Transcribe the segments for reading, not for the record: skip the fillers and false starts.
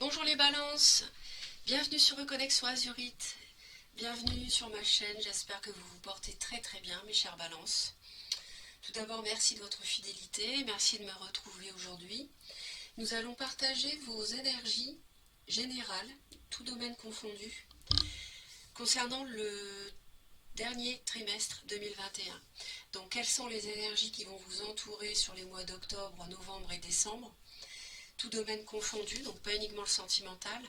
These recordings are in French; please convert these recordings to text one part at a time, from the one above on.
Bonjour les balances, bienvenue sur Reconnexion Azurite, bienvenue sur ma chaîne, j'espère que vous vous portez très bien mes chères balances. Tout d'abord merci de votre fidélité, merci de me retrouver aujourd'hui. Nous allons partager vos énergies générales, tout domaine confondu, concernant le dernier trimestre 2021. Donc quelles sont les énergies qui vont vous entourer sur les mois d'octobre, novembre et décembre, tout domaine confondu, donc pas uniquement le sentimental.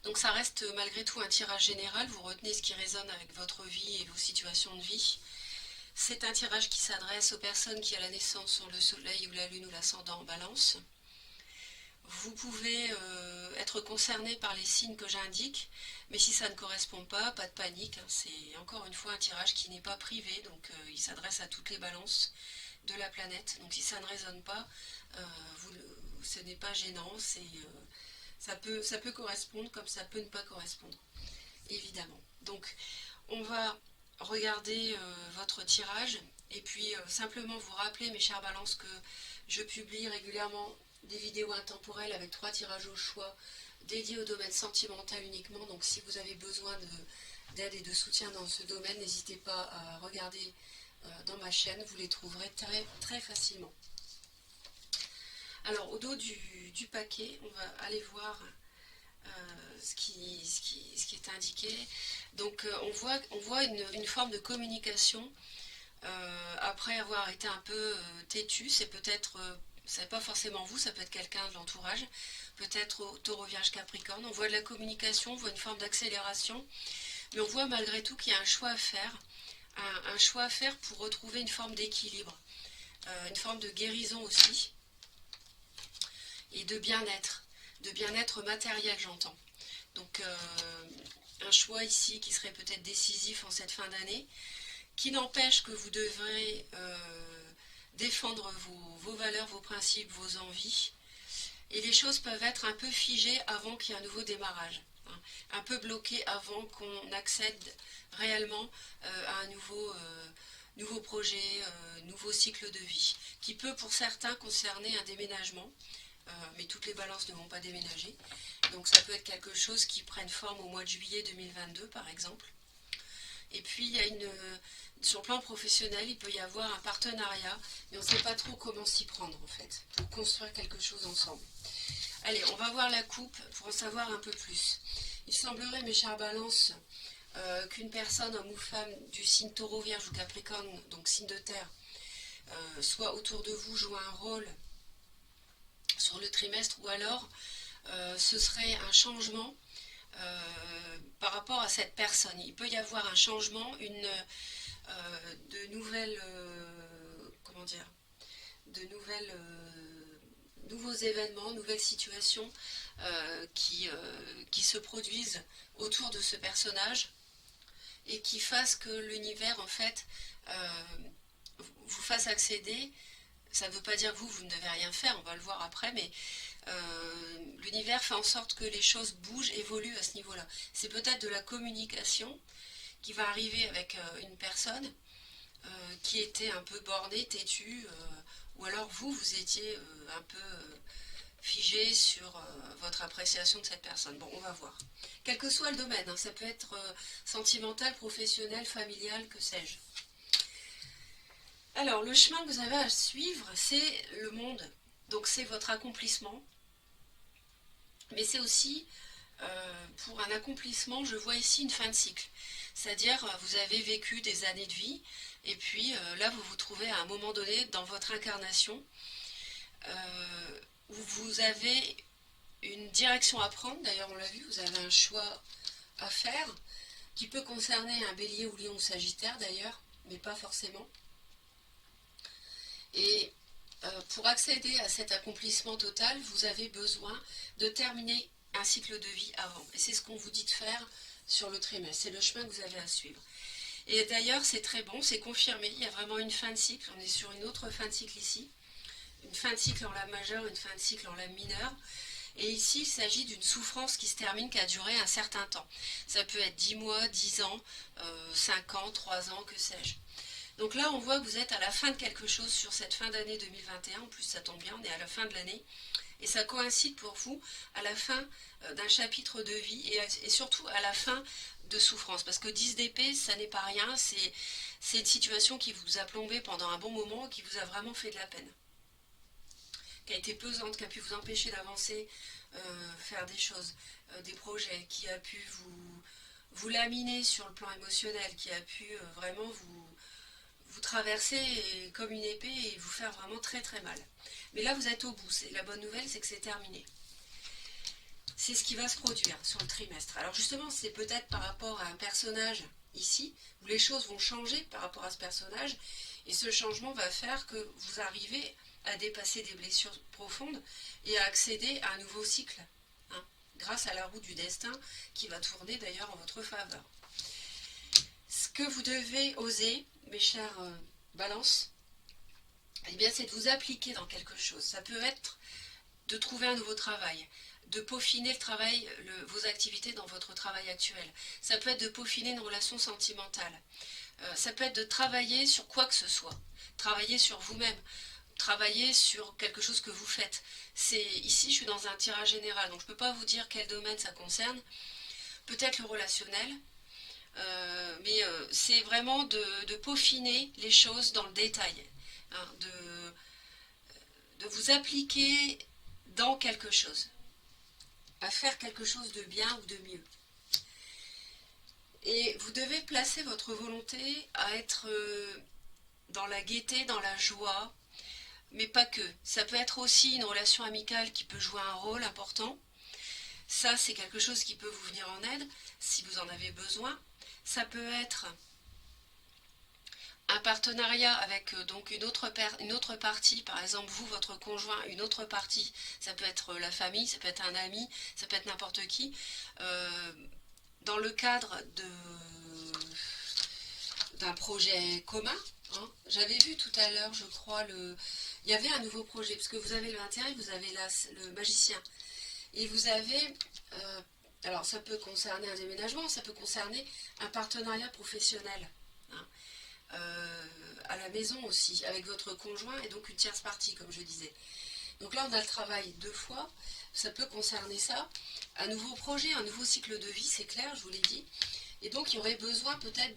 Donc ça reste malgré tout un tirage général, vous retenez ce qui résonne avec votre vie et vos situations de vie. C'est un tirage qui s'adresse aux personnes qui à la naissance sont le soleil ou la lune ou l'ascendant en balance. Vous pouvez être concerné par les signes que j'indique, mais si ça ne correspond pas de panique, hein, c'est encore une fois un tirage qui n'est pas privé, donc il s'adresse à toutes les balances de la planète. Donc si ça ne résonne pas, ce n'est pas gênant, ça peut correspondre comme ça peut ne pas correspondre, évidemment. Donc on va regarder votre tirage et puis simplement vous rappeler, mes chères balances, que je publie régulièrement des vidéos intemporelles avec 3 tirages au choix dédiés au domaine sentimental uniquement. Donc si vous avez besoin d'aide et de soutien dans ce domaine, n'hésitez pas à regarder dans ma chaîne, vous les trouverez très facilement. Alors au dos du paquet, on va aller voir ce qui est indiqué. Donc on voit une forme de communication après avoir été un peu têtu. C'est pas forcément vous, ça peut être quelqu'un de l'entourage, peut-être Taureau, Vierge, Capricorne. On voit de la communication, on voit une forme d'accélération, mais on voit malgré tout qu'il y a un choix à faire, un choix à faire pour retrouver une forme d'équilibre, une forme de guérison aussi, et de bien-être matériel, j'entends. Donc un choix ici qui serait peut-être décisif en cette fin d'année, qui n'empêche que vous devrez défendre vos valeurs, vos principes, vos envies. Et les choses peuvent être un peu figées avant qu'il y ait un nouveau démarrage, hein, un peu bloquées avant qu'on accède réellement à un nouveau projet, nouveau cycle de vie, qui peut pour certains concerner un déménagement, mais toutes les balances ne vont pas déménager. Donc ça peut être quelque chose qui prenne forme au mois de juillet 2022 par exemple. Et puis il y a sur le plan professionnel, il peut y avoir un partenariat, mais on ne sait pas trop comment s'y prendre en fait, pour construire quelque chose ensemble. Allez, on va voir la coupe pour en savoir un peu plus. Il semblerait, mes chères balances, qu'une personne, homme ou femme, du signe Taureau, Vierge ou Capricorne, donc signe de terre, soit autour de vous, joue un rôle sur le trimestre, ou alors ce serait un changement par rapport à cette personne. Il peut y avoir un changement, de nouvelles, comment dire, nouveaux événements, nouvelles situations qui se produisent autour de ce personnage et qui fassent que l'univers en fait vous fasse accéder. Ça ne veut pas dire que vous ne devez rien faire, on va le voir après, mais l'univers fait en sorte que les choses bougent, évoluent à ce niveau-là. C'est peut-être de la communication qui va arriver avec une personne qui était un peu bornée, têtue, ou alors vous étiez un peu figé sur votre appréciation de cette personne. Bon, on va voir. Quel que soit le domaine, hein, ça peut être sentimental, professionnel, familial, que sais-je. Alors, le chemin que vous avez à suivre, c'est le monde. Donc, c'est votre accomplissement. Mais c'est aussi, pour un accomplissement, je vois ici une fin de cycle. C'est-à-dire, vous avez vécu des années de vie, et puis là, vous vous trouvez à un moment donné dans votre incarnation, où vous avez une direction à prendre. D'ailleurs, on l'a vu, vous avez un choix à faire, qui peut concerner un bélier ou lion ou sagittaire d'ailleurs, mais pas forcément. Et pour accéder à cet accomplissement total, vous avez besoin de terminer un cycle de vie avant. Et c'est ce qu'on vous dit de faire sur le trimestre. C'est le chemin que vous avez à suivre. Et d'ailleurs, c'est très bon, c'est confirmé. Il y a vraiment une fin de cycle. On est sur une autre fin de cycle ici. Une fin de cycle en la majeure, une fin de cycle en la mineure. Et ici, il s'agit d'une souffrance qui se termine, qui a duré un certain temps. Ça peut être 10 mois, 10 ans, 5 ans, 3 ans, que sais-je. Donc là, on voit que vous êtes à la fin de quelque chose sur cette fin d'année 2021. En plus, ça tombe bien, on est à la fin de l'année. Et ça coïncide pour vous à la fin d'un chapitre de vie et surtout à la fin de souffrance. Parce que 10 d'épée, ça n'est pas rien, c'est une situation qui vous a plombé pendant un bon moment, qui vous a vraiment fait de la peine. Qui a été pesante, qui a pu vous empêcher d'avancer, faire des choses, des projets, qui a pu vous laminer sur le plan émotionnel, qui a pu vraiment vous traverser comme une épée et vous faire vraiment très très mal. Mais là vous êtes au bout, la bonne nouvelle c'est que c'est terminé. C'est ce qui va se produire sur le trimestre. Alors justement c'est peut-être par rapport à un personnage ici, où les choses vont changer par rapport à ce personnage, et ce changement va faire que vous arrivez à dépasser des blessures profondes et à accéder à un nouveau cycle, hein, grâce à la roue du destin qui va tourner d'ailleurs en votre faveur. Ce que vous devez oser, mes chers balances, eh bien, c'est de vous appliquer dans quelque chose. Ça peut être de trouver un nouveau travail, de peaufiner le travail, vos activités dans votre travail actuel. Ça peut être de peaufiner une relation sentimentale. Ça peut être de travailler sur quoi que ce soit. Travailler sur vous-même. Travailler sur quelque chose que vous faites. Ici, je suis dans un tirage général, donc je ne peux pas vous dire quel domaine ça concerne. Peut-être le relationnel, mais c'est vraiment de peaufiner les choses dans le détail, hein, de vous appliquer dans quelque chose, à faire quelque chose de bien ou de mieux. Et vous devez placer votre volonté à être dans la gaieté, dans la joie, mais pas que. Ça peut être aussi une relation amicale qui peut jouer un rôle important. Ça, c'est quelque chose qui peut vous venir en aide si vous en avez besoin. Ça peut être un partenariat avec donc une autre partie, par exemple vous, votre conjoint, une autre partie, ça peut être la famille, ça peut être un ami, ça peut être n'importe qui, dans le cadre d'un projet commun. Hein. J'avais vu tout à l'heure, je crois, il y avait un nouveau projet, parce que vous avez le 21 et vous avez le magicien. Et vous avez, alors ça peut concerner un déménagement, ça peut concerner un partenariat professionnel. Hein. À la maison aussi, avec votre conjoint et donc une tierce partie, comme je disais. Donc là, on a le travail 2 fois, ça peut concerner ça. Un nouveau projet, un nouveau cycle de vie, c'est clair, je vous l'ai dit. Et donc, il y aurait besoin peut-être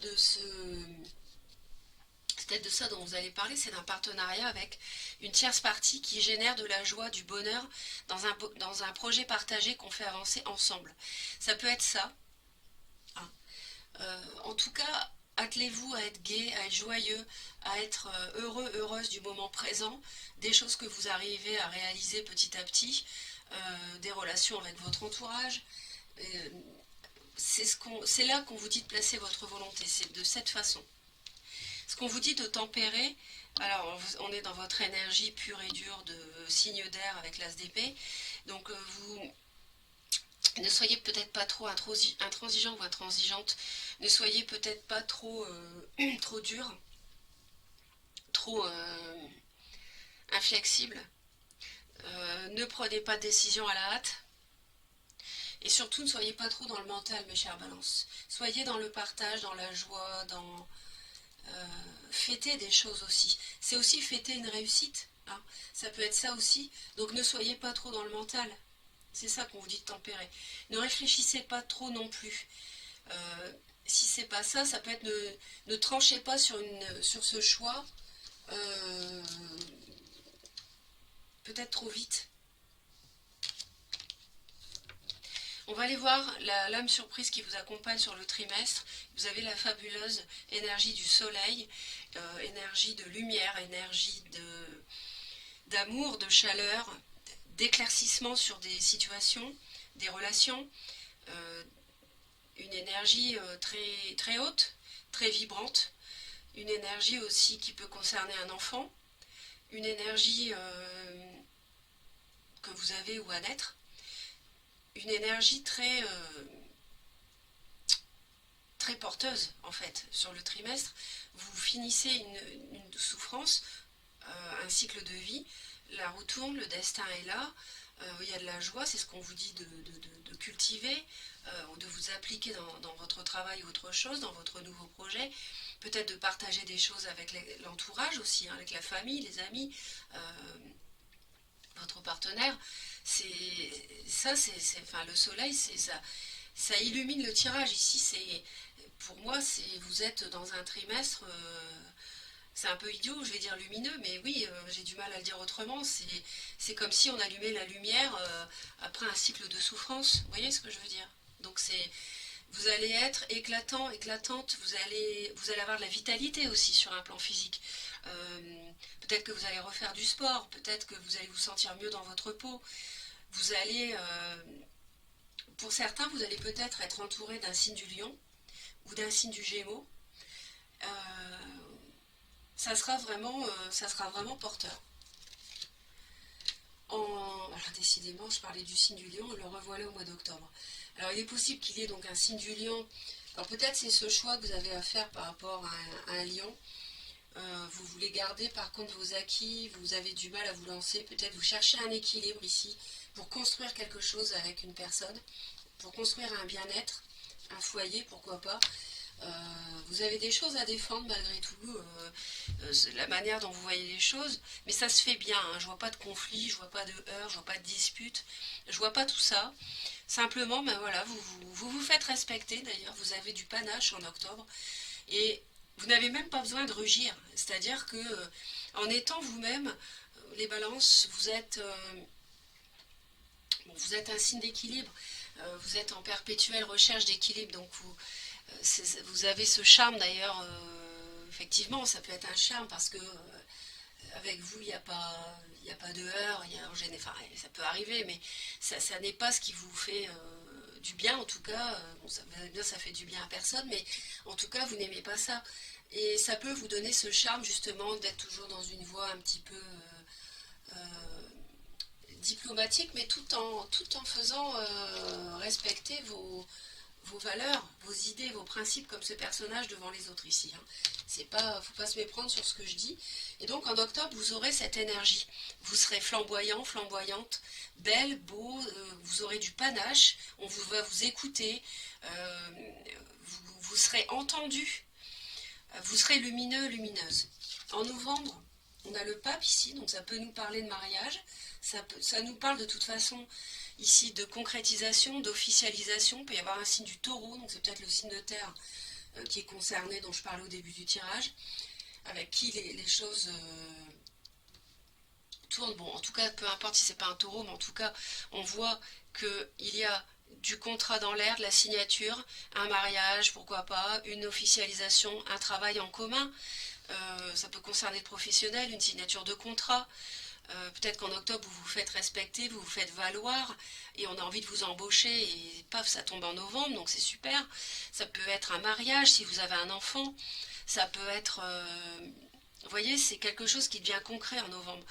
peut-être de ça dont vous allez parler, c'est d'un partenariat avec une tierce partie qui génère de la joie, du bonheur dans un projet partagé qu'on fait avancer ensemble. Ça peut être ça. Hein. En tout cas, attelez-vous à être gai, à être joyeux, à être heureux, heureuse du moment présent, des choses que vous arrivez à réaliser petit à petit, des relations avec votre entourage. C'est là qu'on vous dit de placer votre volonté, c'est de cette façon. Ce qu'on vous dit de tempérer, alors on est dans votre énergie pure et dure de signe d'air avec l'as d'épée, donc vous ne soyez peut-être pas trop intransigeant ou intransigeante, ne soyez peut-être pas trop, trop dur, trop inflexible, ne prenez pas de décision à la hâte, et surtout ne soyez pas trop dans le mental, mes chères balances. Soyez dans le partage, dans la joie, dans fêter des choses aussi. C'est aussi fêter une réussite, hein. Ça peut être ça aussi, donc ne soyez pas trop dans le mental. C'est ça qu'on vous dit de tempérer. Ne réfléchissez pas trop non plus. Si c'est pas ça, ça peut être ne tranchez pas sur ce choix peut-être trop vite. On va aller voir l'âme surprise qui vous accompagne sur le trimestre. Vous avez la fabuleuse énergie du soleil, énergie de lumière, énergie d'amour, de chaleur, d'éclaircissement sur des situations, des relations, une énergie très, très haute, très vibrante, une énergie aussi qui peut concerner un enfant, une énergie que vous avez ou à naître, une énergie très, très porteuse en fait sur le trimestre. Vous finissez une souffrance, un cycle de vie, la roue tourne, le destin est là, il y a de la joie, c'est ce qu'on vous dit de cultiver, ou de vous appliquer dans votre travail ou autre chose, dans votre nouveau projet, peut-être de partager des choses avec l'entourage aussi, hein, avec la famille, les amis. votre partenaire, enfin, le soleil, c'est ça, ça illumine le tirage. Ici, pour moi, vous êtes dans un trimestre, c'est un peu idiot, je vais dire lumineux, mais oui, j'ai du mal à le dire autrement. C'est comme si on allumait la lumière après un cycle de souffrance. Vous voyez ce que je veux dire? Donc vous allez être éclatant, éclatante, vous allez avoir de la vitalité aussi sur un plan physique. Peut-être que vous allez refaire du sport, peut-être que vous allez vous sentir mieux dans votre peau. Vous allez, pour certains, vous allez peut-être être entouré d'un signe du lion ou d'un signe du gémeaux. Euh, ça sera vraiment porteur. Alors décidément, je parlais du signe du lion, le revoilà au mois d'octobre. Alors il est possible qu'il y ait donc un signe du lion. Alors peut-être c'est ce choix que vous avez à faire par rapport à un lion. Vous voulez garder par contre vos acquis, vous avez du mal à vous lancer, peut-être vous cherchez un équilibre ici pour construire quelque chose avec une personne, pour construire un bien-être, un foyer, pourquoi pas. Vous avez des choses à défendre malgré tout, la manière dont vous voyez les choses, mais ça se fait bien, hein. Je vois pas de conflit, je vois pas de heurts, je vois pas de disputes, je vois pas tout ça. Simplement, ben voilà, vous faites respecter, d'ailleurs, vous avez du panache en octobre, et vous n'avez même pas besoin de rugir, c'est-à-dire que en étant vous-même, les balances, vous êtes un signe d'équilibre, vous êtes en perpétuelle recherche d'équilibre, donc vous avez ce charme d'ailleurs, effectivement, ça peut être un charme parce que avec vous, il n'y a pas de heurts, enfin, ça peut arriver, mais ça n'est pas ce qui vous fait du bien, en tout cas. Bon, ça fait du bien à personne, mais en tout cas, vous n'aimez pas ça. Et ça peut vous donner ce charme, justement, d'être toujours dans une voie un petit peu diplomatique, mais tout en faisant respecter vos valeurs, vos idées, vos principes comme ce personnage devant les autres ici. Hein. Faut pas se méprendre sur ce que je dis. Et donc en octobre, vous aurez cette énergie. Vous serez flamboyant, flamboyante, belle, beau, vous aurez du panache, on va vous écouter, vous serez entendu, vous serez lumineux, lumineuse. En novembre, on a le pape ici, donc ça peut nous parler de mariage, ça nous parle de toute façon ici de concrétisation, d'officialisation. Il peut y avoir un signe du taureau, donc c'est peut-être le signe de terre qui est concerné, dont je parlais au début du tirage, avec qui les choses tournent. Bon, en tout cas, peu importe si c'est pas un taureau, mais en tout cas, on voit qu'il y a du contrat dans l'air, de la signature, un mariage, pourquoi pas, une officialisation, un travail en commun. Ça peut concerner le professionnel, une signature de contrat. Peut-être qu'en octobre, vous vous faites respecter, vous vous faites valoir, et on a envie de vous embaucher, et paf, ça tombe en novembre, donc c'est super. Ça peut être un mariage, si vous avez un enfant. Ça peut être... vous voyez, c'est quelque chose qui devient concret en novembre.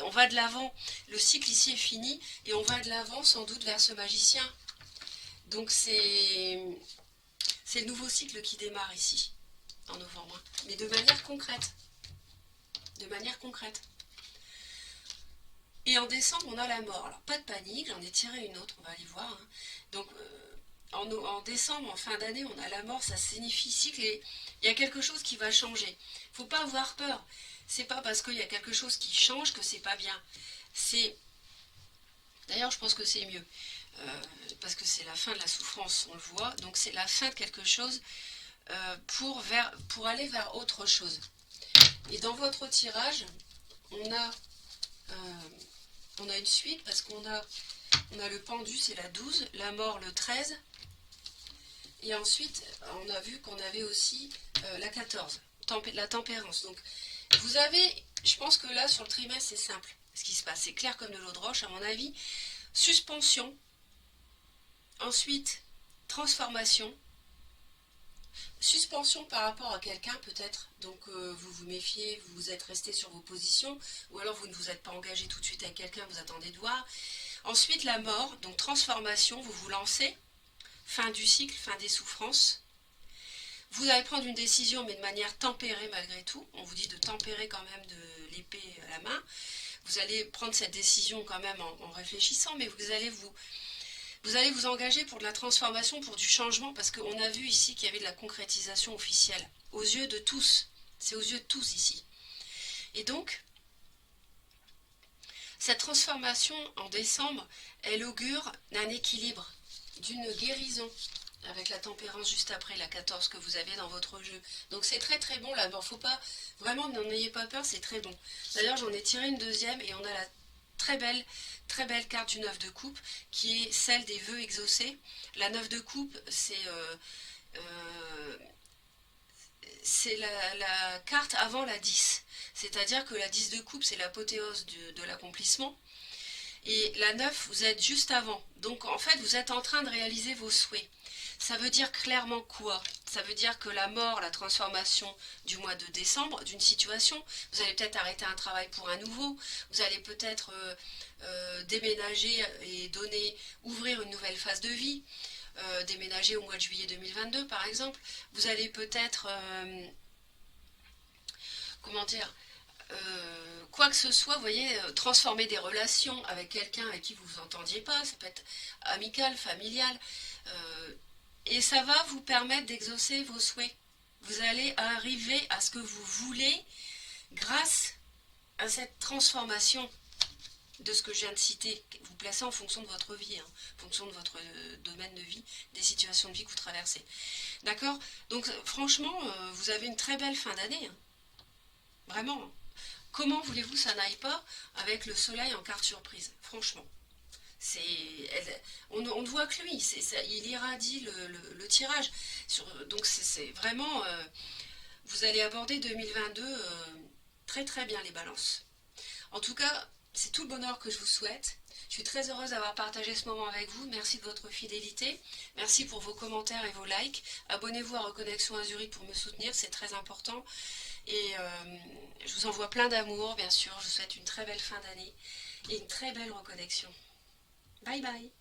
On va de l'avant. Le cycle ici est fini, et on va de l'avant sans doute vers ce magicien. Donc c'est le nouveau cycle qui démarre ici, en novembre. Mais de manière concrète. De manière concrète. Et en décembre, on a la mort. Alors, pas de panique, j'en ai tiré une autre, on va aller voir. Hein. Donc, en décembre, en fin d'année, on a la mort, ça signifie ici qu'il y a quelque chose qui va changer. Il ne faut pas avoir peur. C'est pas parce qu'il y a quelque chose qui change que c'est pas bien. D'ailleurs, je pense que c'est mieux. Parce que c'est la fin de la souffrance, on le voit. Donc, c'est la fin de quelque chose pour aller vers autre chose. Et dans votre tirage, on a une suite parce qu'on a le pendu, c'est la 12, la mort le 13, et ensuite on a vu qu'on avait aussi la 14, la tempérance. Donc vous avez, je pense que là sur le trimestre c'est simple, ce qui se passe, c'est clair comme de l'eau de roche à mon avis. Suspension, ensuite transformation, suspension par rapport à quelqu'un peut-être, donc vous vous méfiez, vous êtes resté sur vos positions, ou alors vous ne vous êtes pas engagé tout de suite avec quelqu'un, vous attendez de voir. Ensuite la mort, donc transformation, vous vous lancez, fin du cycle, fin des souffrances. Vous allez prendre une décision mais de manière tempérée malgré tout, on vous dit de tempérer quand même de l'épée à la main. Vous allez prendre cette décision quand même en réfléchissant, mais vous allez vous engager pour de la transformation, pour du changement, parce qu'on a vu ici qu'il y avait de la concrétisation officielle, aux yeux de tous. C'est aux yeux de tous ici. Et donc, Cette transformation en décembre, elle augure d'un équilibre, d'une guérison, avec la tempérance juste après, la 14 que vous avez dans votre jeu. Donc c'est très très bon là, bon, faut pas, vraiment n'en ayez pas peur, c'est très bon. D'ailleurs j'en ai tiré une deuxième et on a la très belle carte du 9 de coupe qui est celle des vœux exaucés. La 9 de coupe euh, c'est la carte avant la 10. C'est-à-dire que la 10 de coupe c'est l'apothéose de l'accomplissement. Et la 9, vous êtes juste avant. Donc en fait, vous êtes en train de réaliser vos souhaits. Ça veut dire clairement quoi? Ça veut dire que la mort, la transformation du mois de décembre, d'une situation, vous allez peut-être arrêter un travail pour un nouveau, vous allez peut-être déménager et ouvrir une nouvelle phase de vie, déménager au mois de juillet 2022 par exemple, vous allez peut-être, comment dire, quoi que ce soit, vous voyez, transformer des relations avec quelqu'un avec qui vous vous entendiez pas, ça peut être amical, familial, euh, et ça va vous permettre d'exaucer vos souhaits. Vous allez arriver à ce que vous voulez grâce à cette transformation de ce que je viens de citer. Vous placez en fonction de votre vie, hein, en fonction de votre domaine de vie, des situations de vie que vous traversez. D'accord? Donc franchement, vous avez une très belle fin d'année. Hein. Vraiment. Comment voulez-vous que ça n'aille pas avec le soleil en carte surprise? Franchement. On ne voit que lui, il irradie le tirage. Donc c'est vraiment, vous allez aborder 2022 très très bien les balances. En tout cas, c'est tout le bonheur que je vous souhaite. Je suis très heureuse d'avoir partagé ce moment avec vous. Merci de votre fidélité. Merci pour vos commentaires et vos likes. Abonnez-vous à Reconnexion Azuri pour me soutenir, c'est très important. Et je vous envoie plein d'amour, bien sûr. Je vous souhaite une très belle fin d'année et une très belle reconnexion. Bye bye.